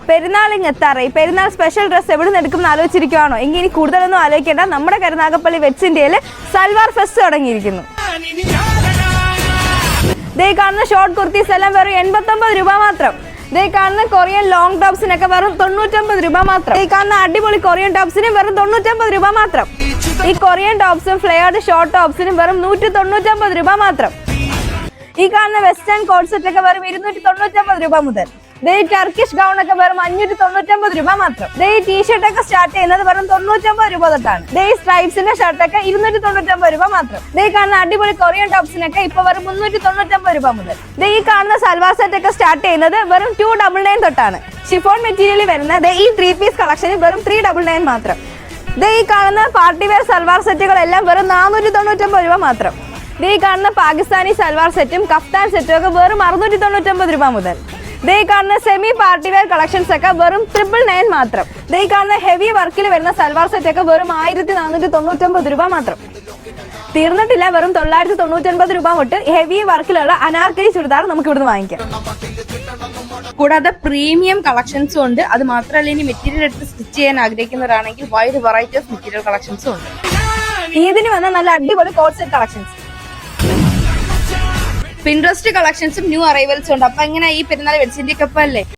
പെരുന്നാളിങ് എത്താറായി. പെരുന്നാൾ special dress എവിടെ നിന്ന് എടുക്കുമെന്ന് ആലോചിച്ചിരിക്കുവാണോ? എങ്കിൽ ഇനി കൂടുതലൊന്നും ആലോചിക്കേണ്ട. നമ്മുടെ കരുനാഗപ്പള്ളി വെറ്റ്സ് ഇന്ത്യയിൽ സൽവാർ ഫെസ്റ്റ് തുടങ്ങിയിരിക്കുന്നു. ദേ കാണുന്ന ഷോർട്ട് കുർത്തീസ് എല്ലാം വെറും 89 രൂപ മാത്രം. ദേ കാണുന്ന കൊറിയൻ ലോങ് ടോപ്സിനൊക്കെ വെറും 99 രൂപ മാത്രം. ഈ കാണുന്ന അടിപൊളി കൊറിയൻ ടോപ്സിനും വെറും 99 രൂപ മാത്രം. ഈ കൊറിയൻ ടോപ്സും ഫ്ലെയർഡ് ഷോർട്ട് ടോപ്സിനും വെറും 199 രൂപ മാത്രം. ഈ കാണുന്ന വെസ്റ്റേൺ കോട്ട് സെറ്റ് ഒക്കെ വെറും 299 രൂപ മുതൽ. ദേ ടർക്കിഷ് ഗൗൺ ഒക്കെ വെറും 599 രൂപ മാത്രം. ദേ ടീഷർട്ട് ഒക്കെ സ്റ്റാർട്ട് ചെയ്യുന്നത് വെറും 99 രൂപ തൊട്ടാണ്. ദേ സ്ട്രൈപ്സിന്റെ ഷർട്ട് ഒക്കെ 299 രൂപ മാത്രം. ദേ കാണുന്ന അടിപൊളി കൊറിയൻ ടോപ്സിനൊക്കെ ഇപ്പൊ വെറും 399 രൂപ മുതൽ. ദേ ഈ കാണുന്ന സൽവാർ സെറ്റ് ഒക്കെ സ്റ്റാർട്ട് ചെയ്യുന്നത് വെറും 299 തൊട്ടാണ്. ഷിഫോൺ മെറ്റീരിയലിൽ വരുന്ന ഈ 3 പീസ് കളക്ഷന് വെറും 399 മാത്രം. ദേ ഈ കാണുന്ന പാർട്ടി വെയർ സൽവാർ സെറ്റുകളെല്ലാം വെറും 499 രൂപ മാത്രം. ദേ ഈ കാണുന്ന പാകിസ്ഥാനി സൽവാർ സെറ്റും കഫ്താൻ സെറ്റും ഒക്കെ വെറും 699 രൂപ മുതൽ. ദേ ഈ കാണുന്ന സെമി പാർട്ടി വെയർ കളക്ഷൻസ് ഒക്കെ വെറും 999 മാത്രം. ദേ ഈ കാണുന്ന ഹെവി വർക്കിൽ വരുന്ന സൽവാർ സെറ്റ് ഒക്കെ വെറും 1499 രൂപ മാത്രം. തീർന്നിട്ടില്ല, വെറും 999 രൂപ തൊട്ട് ഹെവി വർക്കിലുള്ള അനാർക്കലി ചുരിദാർ നമുക്ക് ഇവിടുന്ന് വാങ്ങിക്കാം. കൂടാതെ പ്രീമിയം കളക്ഷൻസും ഉണ്ട്. അത് മാത്രമല്ല, ഇനി മെറ്റീരിയൽ എടുത്ത് സ്റ്റിച്ച് ചെയ്യാൻ ആഗ്രഹിക്കുന്നവരാണെങ്കിൽ വൈഡ് വെറൈറ്റി ഓഫ് മെറ്റീരിയൽ കളക്ഷൻസും ഉണ്ട്. ഈദിന് വന്ന നല്ല അടിപൊളി കോട്ട് സെറ്റ് കളക്ഷൻസ്, പിൻട്രസ്റ്റ് കളക്ഷൻസും ന്യൂ അറൈവൽസും ഉണ്ട്. അപ്പൊ എങ്ങനെ ഈ പെരുന്നാൾ വെറ്റ്സ് ഇന്ത്യക്കൊപ്പം അല്ലേ?